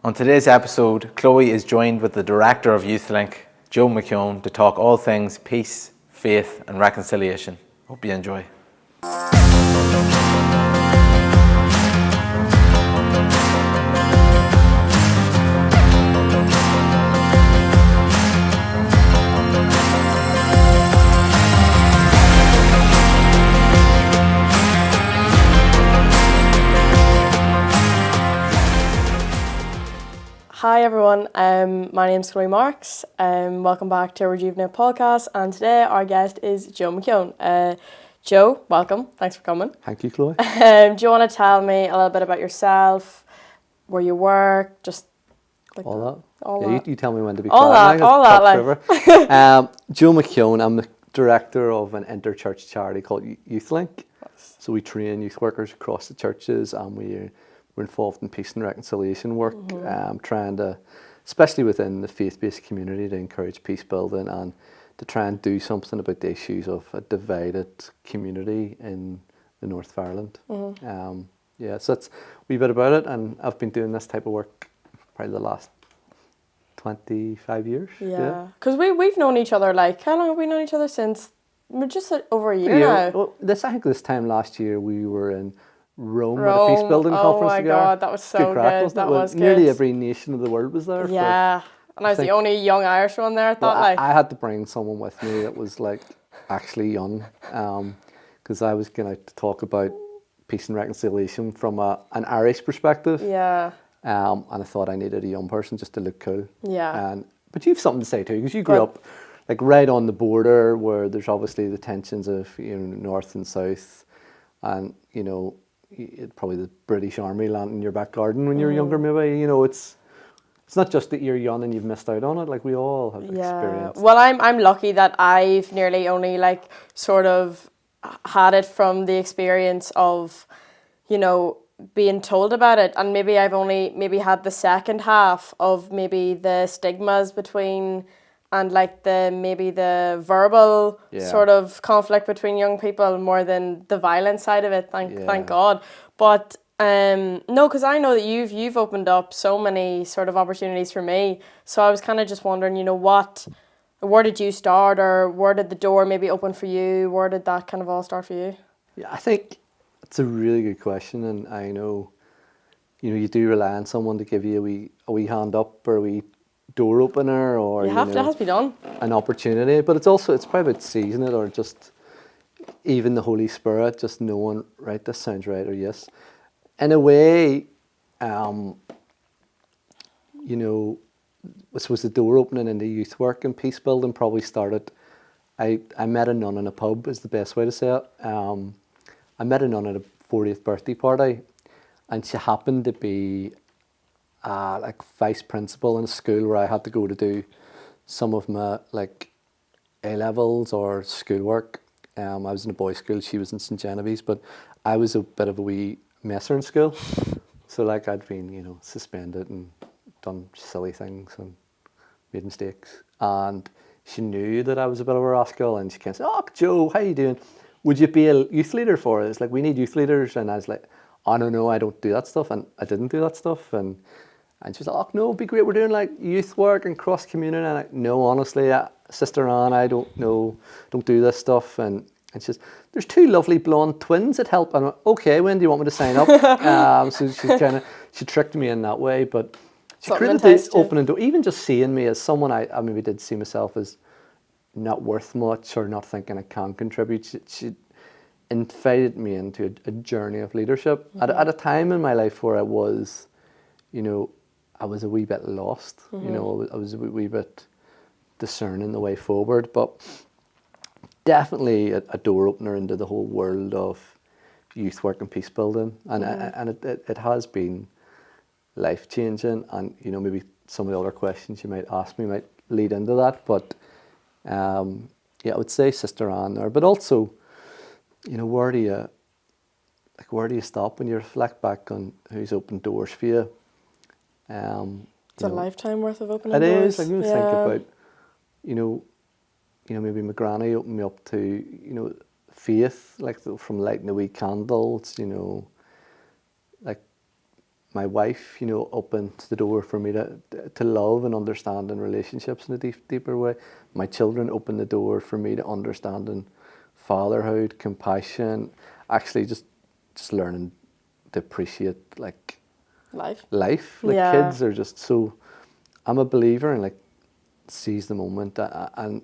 On today's episode, Chloe is joined with the Director of YouthLink, Joe McKeown, to talk all things peace, faith and reconciliation. Hope you enjoy. Hi everyone, my name's Chloe Marks. Welcome back to our Redjuvenate podcast, and today our guest is Joe McKeown. Joe, welcome. Thanks for coming. Thank you, Chloe. Do you want to tell me a little bit about yourself, where you work, just like all that? All yeah, that. You tell me when to be all quiet. that. Joe McKeown, I'm the director of an inter-church charity called YouthLink. So we train youth workers across the churches, and we're involved in peace and reconciliation work, trying to, especially within the faith-based community, to encourage peace building and to try and do something about the issues of a divided community in the north of Ireland. So that's a wee bit about it, and I've been doing this type of work probably the last 25 years. Yeah, because we've known each other, like, how long have we known each other since? We're just over a year now. Well, I think this time last year we were in Rome at a peace building conference together. Oh my God, that was so good. That was good. Nearly every nation of the world was there. Yeah, and I was the only young Irish one there. I had to bring someone with me that was like actually young, because I was going to talk about peace and reconciliation from an Irish perspective. Yeah. And I thought I needed a young person just to look cool. Yeah. But you've something to say too, because you grew up like right on the border where there's obviously the tensions of north and south, and probably the British Army landing in your back garden when you're younger. Maybe it's not just that you're young and you've missed out on it. Like we all have experienced. Well, I'm lucky that I've nearly only like sort of had it from the experience of being told about it, and maybe I've only had the second half of maybe the stigmas between and like the verbal sort of conflict between young people more than the violent side of it. Thank God. But no, because I know that you've opened up so many sort of opportunities for me. So I was kind of just wondering, where did you start, or where did the door maybe open for you? Where did that kind of all start for you? Yeah, I think it's a really good question, and I know, you do rely on someone to give you a wee hand up or a wee door opener, or it has to be done, an opportunity. But it's probably about seizing it, or just even the Holy Spirit just knowing, right, this sounds right, or yes. In a way, I suppose the door opening into youth work and peace building probably started. I met a nun in a pub, is the best way to say it. I met a nun at a 40th birthday party, and she happened to be like vice principal in a school where I had to go to do some of my like A-levels or schoolwork. I was in a boys' school, she was in St. Genevieve's, but I was a bit of a wee messer in school. So like I'd been, suspended and done silly things and made mistakes. And she knew that I was a bit of a rascal, and she came and said, "Oh, Joe, how you doing? Would you be a youth leader for us? Like, we need youth leaders." And I was like, "Oh, no, I don't do that stuff." And I didn't do that stuff. And she was like, "Oh, no, it'd be great. We're doing like youth work and cross community." And I'm like, "No, honestly, Sister Anne, I don't do this stuff." And she says, "There's two lovely blonde twins that help." And I'm like, "Okay, when do you want me to sign up?" So she tricked me in that way. But she created this opening door. Even just seeing me as someone I maybe did see myself as not worth much or not thinking I can contribute. She invited me into a journey of leadership at a time in my life where I was, I was a wee bit lost. I was a wee bit discerning the way forward, but definitely a door opener into the whole world of youth work and peace building, and it has been life changing. And maybe some of the other questions you might ask me might lead into that, but I would say Sister Anne there, but also, where do you stop when you reflect back on who's opened doors for you? It's a lifetime worth of opening doors. It is. Like, think about, maybe my granny opened me up to, faith, like from lighting the wee candles, like my wife, you know, opened the door for me to love and understand in relationships in a deeper way. My children opened the door for me to understand in fatherhood, compassion, actually just learning to appreciate like Life. Like Yeah. kids are just so. I'm a believer in like seize the moment and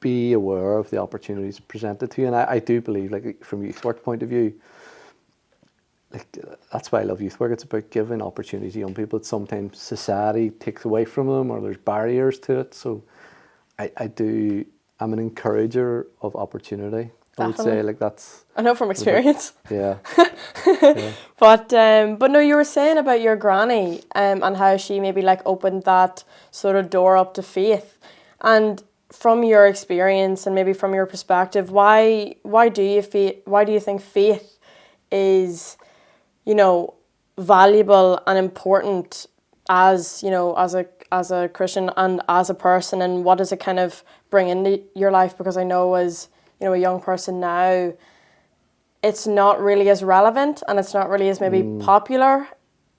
be aware of the opportunities presented to you. And I do believe, like from a youth work point of view, like that's why I love youth work. It's about giving opportunity to young people that sometimes society takes away from them, or there's barriers to it. So I'm an encourager of opportunity. I would say Definitely. like that's. I know from experience. Yeah. But no, you were saying about your granny and how she maybe like opened that sort of door up to faith. And from your experience and maybe from your perspective, why do you think faith is, you know, valuable and important as, you know, as a Christian and as a person, and what does it kind of bring into your life? Because I know as, you know, a young person now, it's not really as relevant and it's not really as maybe popular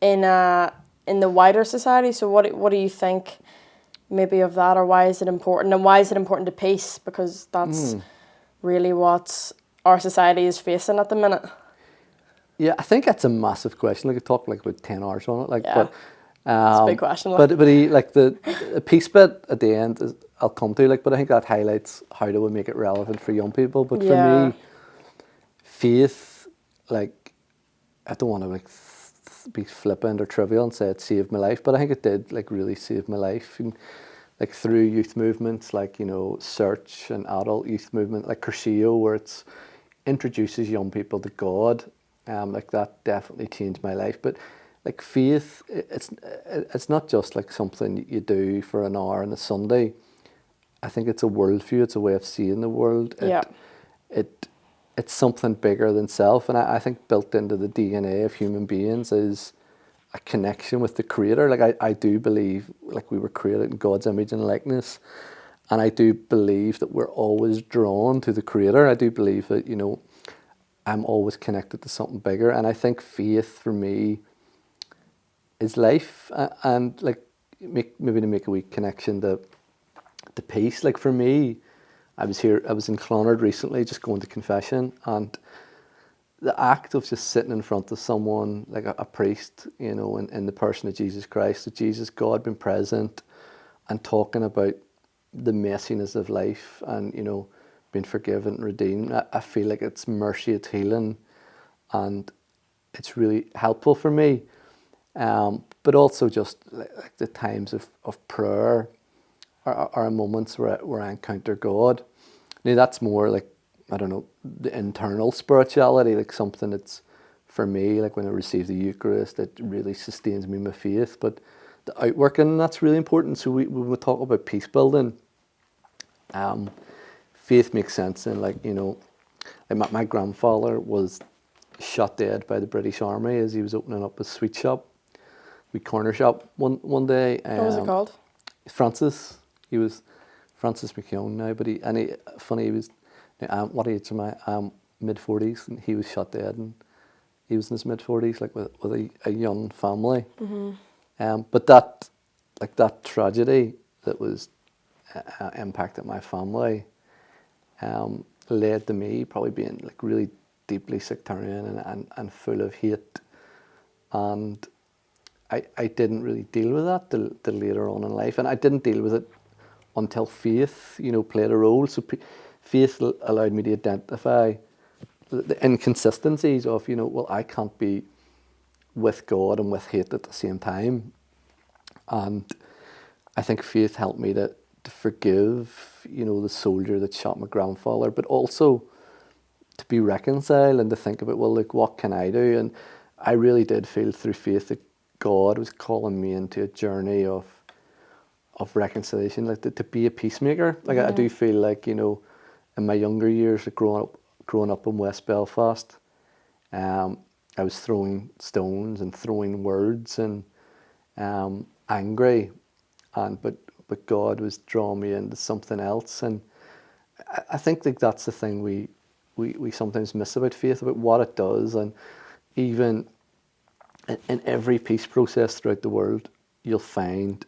in the wider society. So what do you think maybe of that, or why is it important, and why is it important to peace? Because that's really what our society is facing at the minute. Yeah, I think that's a massive question. Like I talked like about 10 hours on it. Like, Yeah. but It's a big question. But like the peace bit at the end is, I'll come to, like, but I think that highlights how do we make it relevant for young people. But for Yeah. me, faith, like, I don't want to like be flippant or trivial and say it saved my life, but I think it did like really save my life. And, like through youth movements, like, you know, Search and adult youth movement, like Curcio, where it's introduces young people to God. Like that definitely changed my life. But like faith, it's not just like something you do for an hour on a Sunday. I think it's a worldview. It's a way of seeing the world. It's something bigger than self, and I think built into the DNA of human beings is a connection with the Creator. Like I do believe, like we were created in God's image and likeness, and I do believe that we're always drawn to the Creator. I do believe that, you know, I'm always connected to something bigger, and I think faith for me is life, and like maybe to make a wee connection to peace. Like for me, I was in Clonard recently, just going to confession, and the act of just sitting in front of someone, like a priest, you know, in the person of Jesus Christ, that Jesus, God being present, and talking about the messiness of life and, you know, being forgiven and redeemed. I feel like it's mercy, it's healing, and it's really helpful for me. But also just like the times of prayer are moments where I encounter God. Now that's more like, I don't know, the internal spirituality, like something that's for me, like when I receive the Eucharist, it really sustains me in my faith. But the outworking, that's really important. So when we talk about peace building, faith makes sense. And like, you know, like my grandfather was shot dead by the British Army as he was opening up a sweet shop, corner shop one day. What was it called? Francis. He was Francis McKeown now, but he was, what age am I? Mid-40s, and he was shot dead, and he was in his mid-40s, like with a young family. Mm-hmm. But that tragedy that was impacted my family led to me probably being like really deeply sectarian and full of hate, and I didn't really deal with that till later on in life, and I didn't deal with it until faith, you know, played a role. So faith allowed me to identify the inconsistencies of, you know, well, I can't be with God and with hate at the same time. And I think faith helped me to forgive, you know, the soldier that shot my grandfather, but also to be reconciled and to think about, well, look, what can I do? And I really did feel through faith that God was calling me into a journey of reconciliation, like to be a peacemaker. Like I do feel like, you know, in my younger years, like growing up in West Belfast, I was throwing stones and throwing words and angry, but God was drawing me into something else. And I think like that's the thing we sometimes miss about faith, about what it does. And even in every peace process throughout the world, you'll find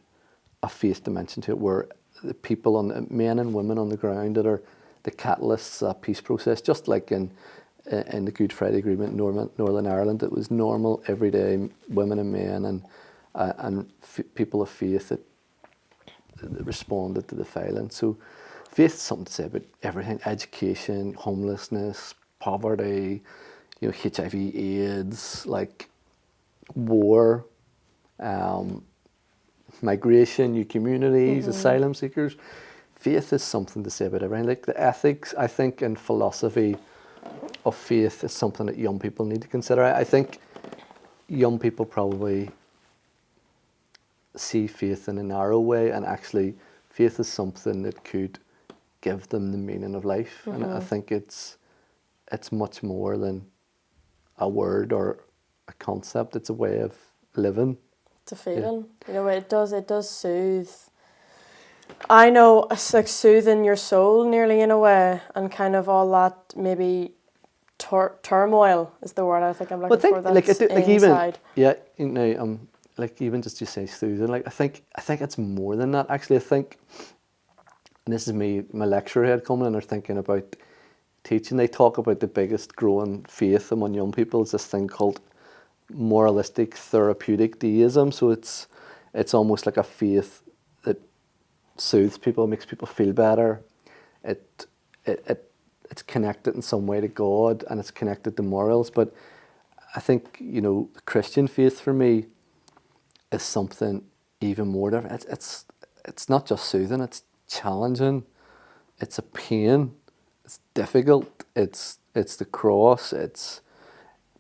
a faith dimension to it, where the people men and women on the ground that are the catalysts of that peace process, just like in the Good Friday Agreement in Northern Ireland, it was normal, everyday women and men and people of faith that responded to the violence. So faith is something to say about everything: education, homelessness, poverty, HIV, AIDS, like war, migration, new communities, asylum seekers. Faith is something to say about everything. Like the ethics, I think, and philosophy of faith is something that young people need to consider. I think young people probably see faith in a narrow way, and actually faith is something that could give them the meaning of life. And I think it's much more than a word or a concept. It's a way of living. It's a feeling. It does soothe. I know it's like soothing your soul nearly in a way, and kind of all that maybe turmoil is the word I think I'm looking for. That's inside. Like even just to say soothing, like I think it's more than that. Actually, I think, and this is my lecturer had come in, and they're thinking about teaching. They talk about the biggest growing faith among young people is this thing called moralistic therapeutic deism. So it's almost like a faith that soothes people, makes people feel better. It's connected in some way to God, and it's connected to morals. But I think Christian faith for me is something even more different. It's not just soothing, it's challenging, it's a pain, it's difficult, it's the cross,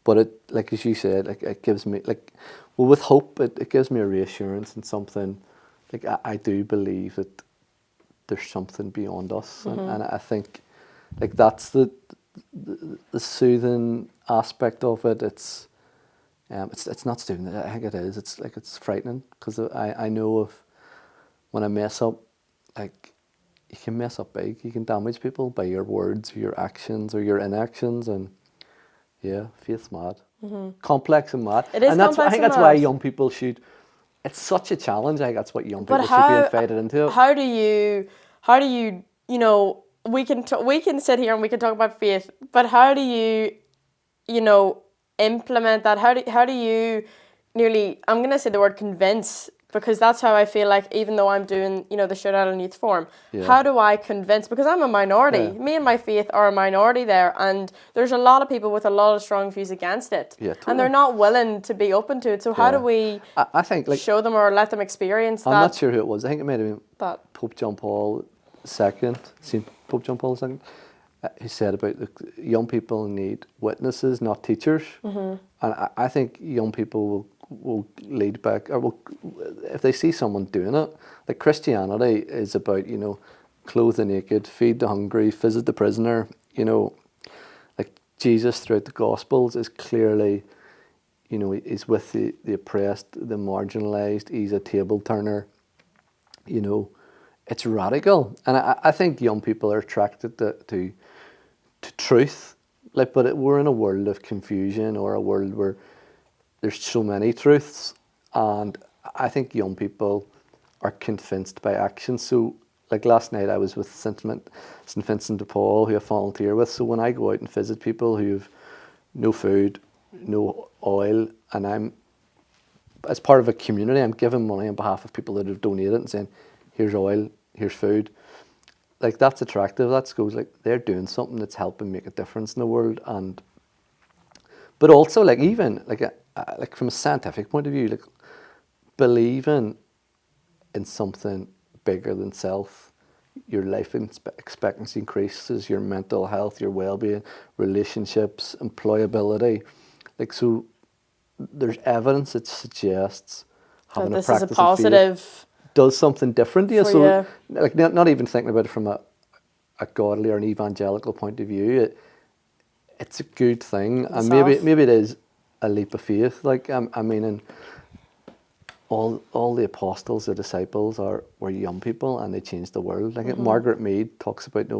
but it, like as you said, like it gives me, like, well, with hope, it gives me a reassurance and something, like I do believe that there's something beyond us, and I think like that's the soothing aspect of it. It's not soothing. I think it is. It's frightening, because I know of when I mess up, like you can mess up big. You can damage people by your words or your actions or your inactions, and yeah, faith's mad, complex and mad. It is, and that's complex I think and that's why mad. young people should. It's such a challenge. I think that's what young people But should be invited into. How do you we can sit here and we can talk about faith, but how do you implement that? How do you nearly, I'm going to say the word convince, because that's how I feel like, even though I'm doing, the Shut Island Youth Forum, how do I convince, because I'm a minority, me and my faith are a minority there, and there's a lot of people with a lot of strong views against it, and they're not willing to be open to it, so how do we I think, like, show them or let them experience that? I'm not sure who it was. I think it might have been that Pope John Paul II, Pope John Paul II, who said about the young people need witnesses, not teachers. And I think young people will lead back, or if they see someone doing it. Like Christianity is about, clothe the naked, feed the hungry, visit the prisoner. Like Jesus throughout the Gospels is clearly, he's with the oppressed, the marginalised. He's a table turner. It's radical, and I think young people are attracted to truth. Like, but we're in a world of confusion, or a world where there's so many truths, and I think young people are convinced by action. So, like last night, I was with St. Vincent de Paul, who I volunteer with. So when I go out and visit people who have no food, no oil, and I'm, as part of a community, I'm giving money on behalf of people that have donated and saying, here's oil, here's food. Like, that's attractive. That goes, like, they're doing something that's helping make a difference in the world. And but also, like, even like from a scientific point of view, like believing in something bigger than self, your life expectancy increases, your mental health, your well-being, relationships, employability. Like, so there's evidence that suggests having this a practice is a positive of faith does something different to you. for So, you. like, not even thinking about it from a godly or an evangelical point of view, it's a good thing, and maybe it is a leap of faith. Like, I mean, and all the apostles, the disciples, were young people, and they changed the world. Like Margaret Mead talks about,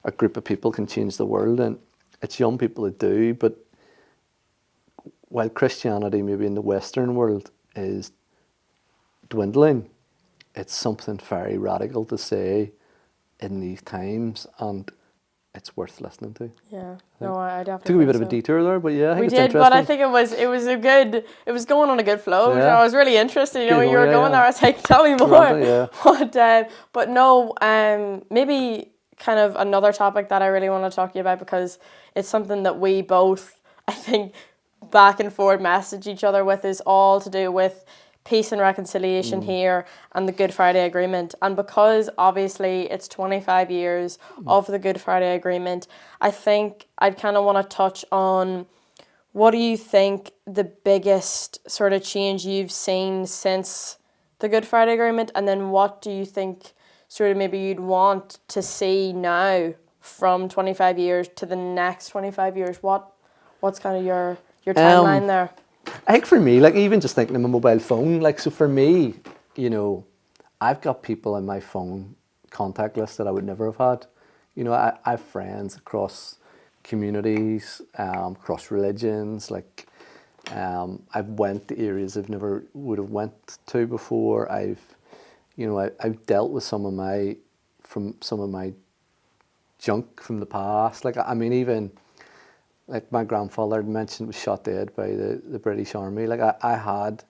a group of people can change the world, and it's young people that do. But while Christianity maybe in the Western world is dwindling, it's something very radical to say in these times, and it's worth listening to. Yeah, no, I definitely Took a wee bit think of a so. detour there, but yeah, I think We it's did, interesting. but I think it was going on a good flow. Yeah. I was really interested. You know, Good when you were going, yeah, going yeah. there, I was like, tell me more. Lovely, yeah. But no, maybe kind of another topic that I really want to talk to you about, because it's something that we both, I think, back and forth message each other with, is all to do with peace and reconciliation here and the Good Friday Agreement. And because obviously it's 25 years of the Good Friday Agreement, I think I'd kind of want to touch on, what do you think the biggest sort of change you've seen since the Good Friday Agreement, and then what do you think sort of maybe you'd want to see now from 25 years to the next 25 years? What's kind of your timeline there? I think for me, like even just thinking of my mobile phone, like so for me, you know, I've got people in my phone contact list that I would never have had. You know, I have friends across communities, across religions. Like, I've went to areas I've never would have went to before. I've dealt with some of my junk from the past. Like, I mean, even like my grandfather had mentioned was shot dead by the British Army. Like I had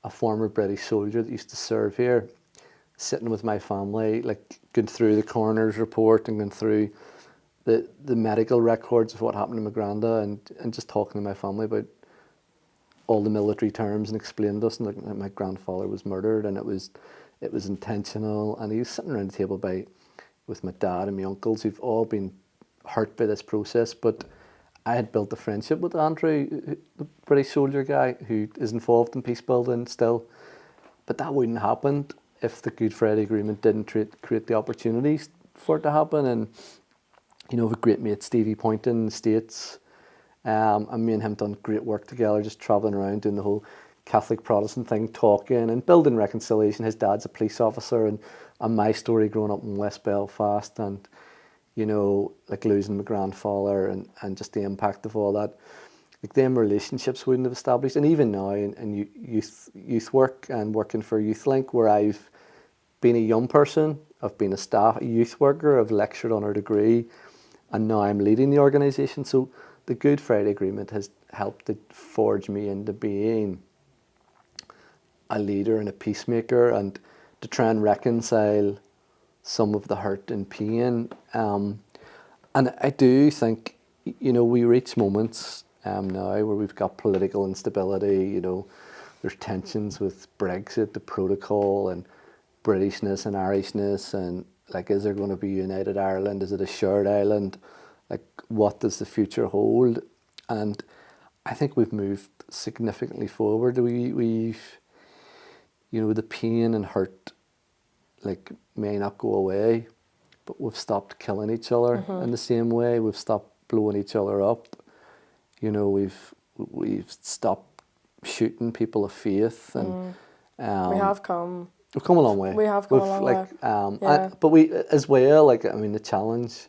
a former British soldier that used to serve here, sitting with my family, like going through the coroner's report and going through the medical records of what happened to my granda, and just talking to my family about all the military terms and explained to us, and like my grandfather was murdered and it was intentional, and he was sitting around the table with my dad and my uncles who've all been hurt by this process, but I had built a friendship with Andrew, the British soldier guy who is involved in peace building still. But that wouldn't happen if the Good Friday Agreement didn't create the opportunities for it to happen. And, you know, with a great mate, Stevie Poynton in the States, and me and him done great work together, just travelling around doing the whole Catholic Protestant thing, talking and building reconciliation. His dad's a police officer, and my story growing up in West Belfast, and you know, like losing my grandfather and just the impact of all that. Like them relationships wouldn't have established. And even now in youth work and working for YouthLink, where I've been a young person, I've been a youth worker, I've lectured on our degree, and now I'm leading the organisation. So the Good Friday Agreement has helped to forge me into being a leader and a peacemaker, and to try and reconcile some of the hurt and pain. And I do think, you know, we reach moments now where we've got political instability, you know, there's tensions with Brexit, the protocol, and Britishness and Irishness, and like, is there going to be United Ireland? Is it a shared island? Like, what does the future hold? And I think we've moved significantly forward. We've, you know, the pain and hurt like may not go away, but we've stopped killing each other in the same way. We've stopped blowing each other up. You know, we've stopped shooting people of we've come a long way. We have come a long way. Yeah. But we as well, like, I mean, the challenge,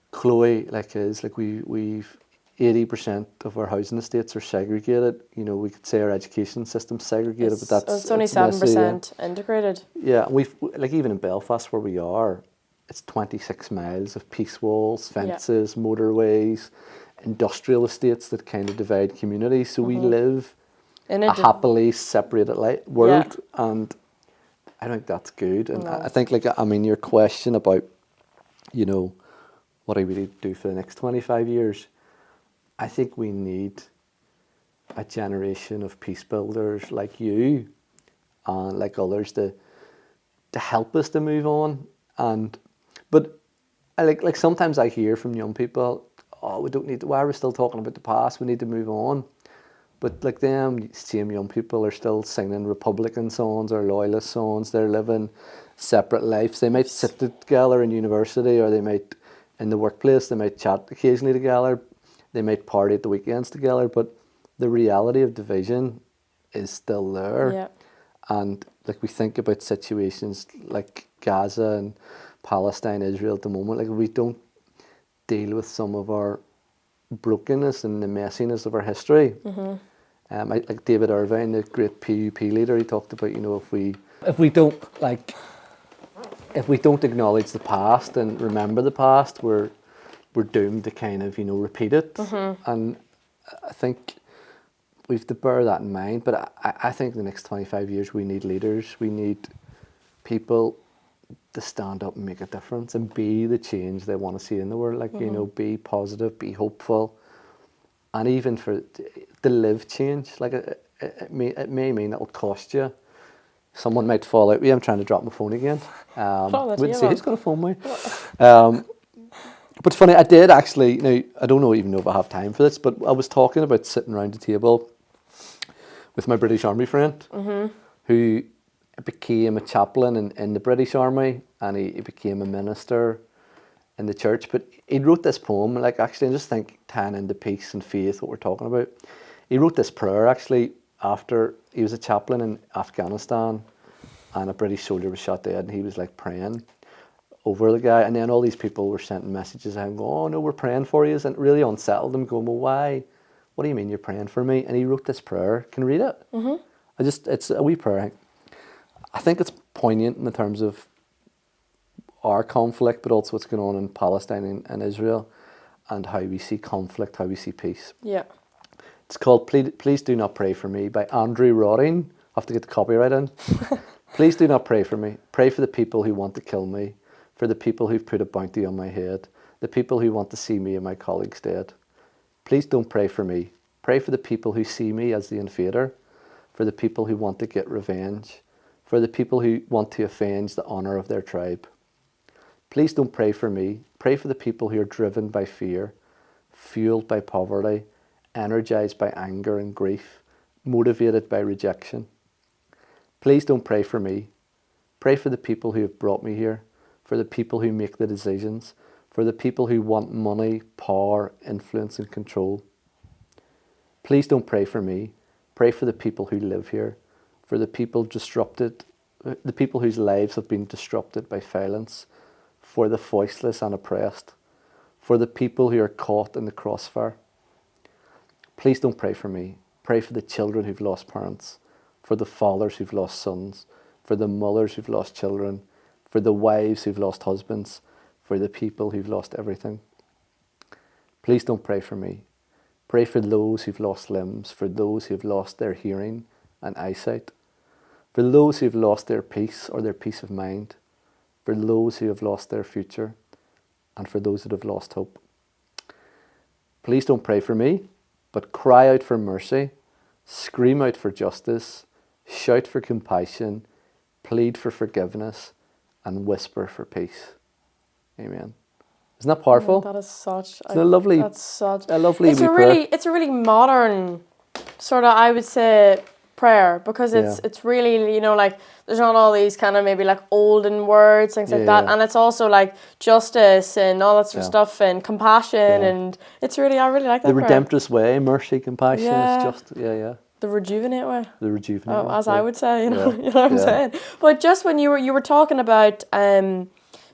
Chloe, like, is like we've 80% of our housing estates are segregated. You know, we could say our education system's segregated, but it's only 7% integrated. Yeah, we've, like, even in Belfast where we are, it's 26 miles of peace walls, fences, motorways, industrial estates that kind of divide communities. So we live in a happily separated world, and I think that's good. And I think, like, I mean, your question about, you know, what do we do for the next 25 years? I think we need a generation of peace builders like you and like others to help us to move on. But I like sometimes I hear from young people, oh, we don't need to, why are we still talking about the past? We need to move on. But like them same young people are still singing Republican songs or loyalist songs. They're living separate lives. They might sit together in university, or they might in the workplace, they might chat occasionally together. They might party at the weekends together, but the reality of division is still there. Yeah. And like, we think about situations like Gaza and Palestine, Israel at the moment, like, we don't deal with some of our brokenness and the messiness of our history. Like David Irvine, the great PUP leader, he talked about, you know, if we don't acknowledge the past and remember the past, we're doomed to kind of, you know, repeat it. And I think we have to bear that in mind. But I think the next 25 years we need leaders. We need people to stand up and make a difference and be the change they want to see in the world. Like, you know, be positive, be hopeful, and even to live change. Like it may mean it'll cost you. Someone might fall out. I'm trying to drop my phone again. Wouldn't say who's going to phone me. But funny, I did actually. Now I don't even know if I have time for this, but I was talking about sitting around the table with my British Army friend, who became a chaplain in the British Army, and he became a minister in the church. But he wrote this poem, like actually, I just think tying into peace and faith, what we're talking about. He wrote this prayer actually after he was a chaplain in Afghanistan, and a British soldier was shot dead, and he was like praying over the guy, and then all these people were sending messages and going, "Oh no, we're praying for you," and it really unsettled him. Going, "Well, why? What do you mean you're praying for me?" And he wrote this prayer. Can you read it? It's a wee prayer. I think it's poignant in the terms of our conflict, but also what's going on in Palestine and Israel, and how we see conflict, how we see peace. Yeah. It's called Please Do Not Pray For Me by Andrew Rodin. I have to get the copyright in. Please do not pray for me. Pray for the people who want to kill me, for the people who've put a bounty on my head, the people who want to see me and my colleagues dead. Please don't pray for me. Pray for the people who see me as the invader, for the people who want to get revenge, for the people who want to avenge the honour of their tribe. Please don't pray for me. Pray for the people who are driven by fear, fueled by poverty, energized by anger and grief, motivated by rejection. Please don't pray for me. Pray for the people who have brought me here, for the people who make the decisions, for the people who want money, power, influence and control. Please don't pray for me. Pray for the people who live here, for the people the people whose lives have been disrupted by violence, for the voiceless and oppressed, for the people who are caught in the crossfire. Please don't pray for me. Pray for the children who've lost parents, for the fathers who've lost sons, for the mothers who've lost children, for the wives who've lost husbands, for the people who've lost everything. Please don't pray for me. Pray for those who've lost limbs, for those who've lost their hearing and eyesight, for those who've lost their peace or their peace of mind, for those who have lost their future, and for those that have lost hope. Please don't pray for me, but cry out for mercy, scream out for justice, shout for compassion, plead for forgiveness, and whisper for peace. Amen. Isn't that powerful? That is such. It's a lovely. That's such a lovely. It's a really modern sort of, I would say, prayer, because it's really, you know, like there's not all these kind of maybe like olden words, things like that, and it's also like justice and all that sort of stuff and compassion, and it's really, I really like that. The Redemptorist way, mercy, compassion. It's just the Rejuvenate way. The Rejuvenate. Oh, as I would say, you know, you know what I'm saying. But just when you were talking about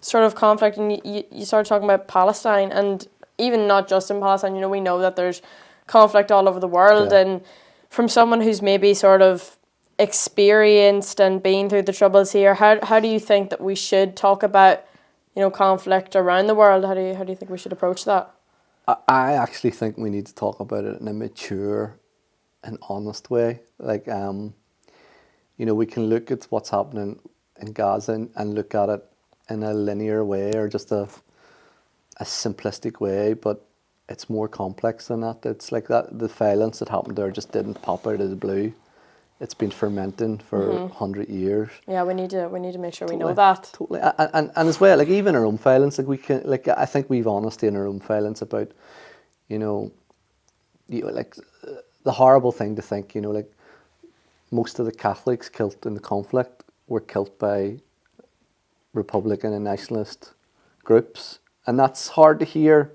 sort of conflict, and you started talking about Palestine, and even not just in Palestine, you know, we know that there's conflict all over the world, and from someone who's maybe sort of experienced and been through the troubles here, how do you think that we should talk about, you know, conflict around the world? How do you think we should approach that? I actually think we need to talk about it in a mature and honest way. Like, you know, we can look at what's happening in Gaza and look at it in a linear way or just a simplistic way, but it's more complex than that. It's like that the violence that happened there just didn't pop out of the blue. It's been fermenting for 100 years. Yeah, we need to make sure we know that. Totally. And as well, like even our own violence, like we can, like I think we've honesty in our own violence about, you know, like the horrible thing to think, you know, like most of the Catholics killed in the conflict were killed by Republican and nationalist groups, and that's hard to hear.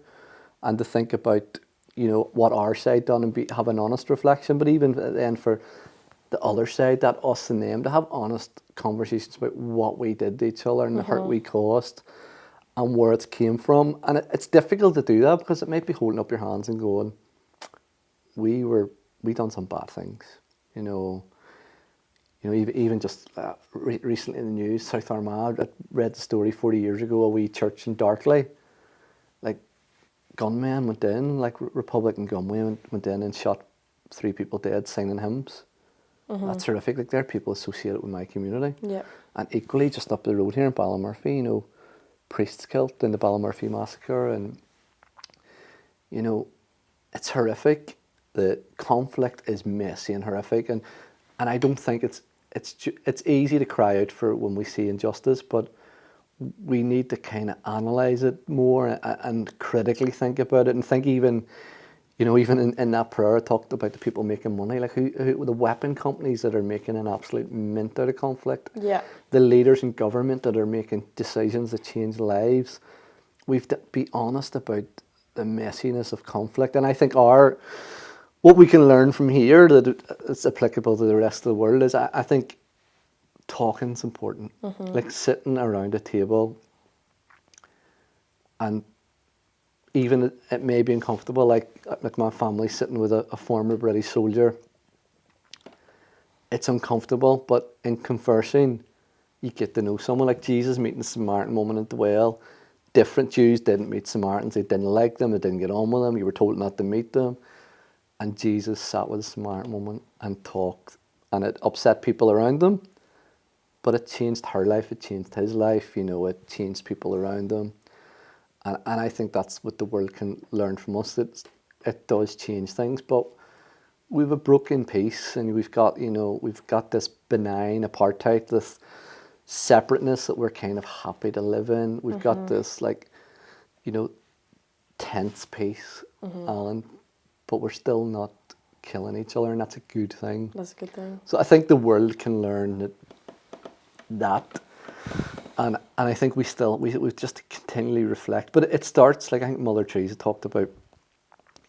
And to think about, you know, what our side done and have an honest reflection, but even then for the other side, that us and them, to have honest conversations about what we did to each other and the hurt we caused. and where it's came from. And it's difficult to do that because it might be holding up your hands and going, we done some bad things, you know. Even just recently in the news, South Armagh, I read the story 40 years ago, a wee church in Darkley, like gunmen went in, like Republican gunmen went in and shot 3 people dead singing hymns. That's horrific. Like, they're people associated with my community. Yeah. And equally, just up the road here in Ballymurphy, you know, priests killed in the Ballymurphy massacre, and you know, it's horrific. The conflict is messy and horrific, and I don't think it's easy to cry out for when we see injustice, but we need to kind of analyse it more and critically think about it, and think even in that prayer I talked about the people making money, like who the weapon companies that are making an absolute mint out of conflict, the leaders in government that are making decisions that change lives. We've to be honest about the messiness of conflict, and I think what we can learn from here that it's applicable to the rest of the world is I think talking's important. Like sitting around a table, and even it may be uncomfortable, like my family sitting with a former British soldier. It's uncomfortable, but in conversing, you get to know someone. Like Jesus meeting the Samaritan woman at the well. Different Jews didn't meet Samaritans. They didn't like them. They didn't get on with them. You were told not to meet them. And Jesus sat with the Samaritan woman and talked. And it upset people around them. But it changed her life. It changed his life. You know, it changed people around him. And I think that's what the world can learn from us. It does change things. But we've a broken peace. And we've got this benign apartheid, this separateness that we're kind of happy to live in. We've got this, tense peace, Alan, but we're still not killing each other, and that's a good thing. That's a good thing. So I think the world can learn that, and I think we just continually reflect. But it starts, like I think Mother Teresa talked about,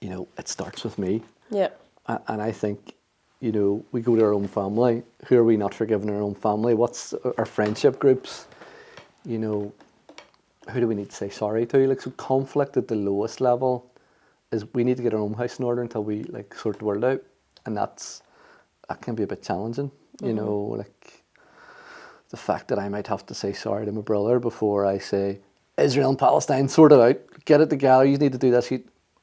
it starts with me. Yeah. And I think, we go to our own family. Who are we not forgiving in our own family? What's our friendship groups? Who do we need to say sorry to? Like, so conflict at the lowest level is we need to get our own house in order until we sort the world out. And that can be a bit challenging, like the fact that I might have to say sorry to my brother before I say, Israel and Palestine, sort it out, get it together, you need to do this.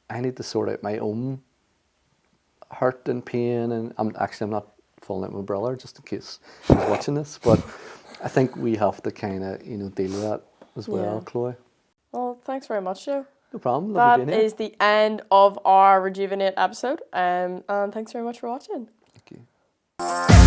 I need to sort out my own hurt and pain, and I'm not falling out with my brother just in case he's watching this, but I think we have to kind of deal with that as well, Chloe. Well, thanks very much, Joe. No problem. That is the end of our Rejuvenate episode, and thanks very much for watching. Thank you.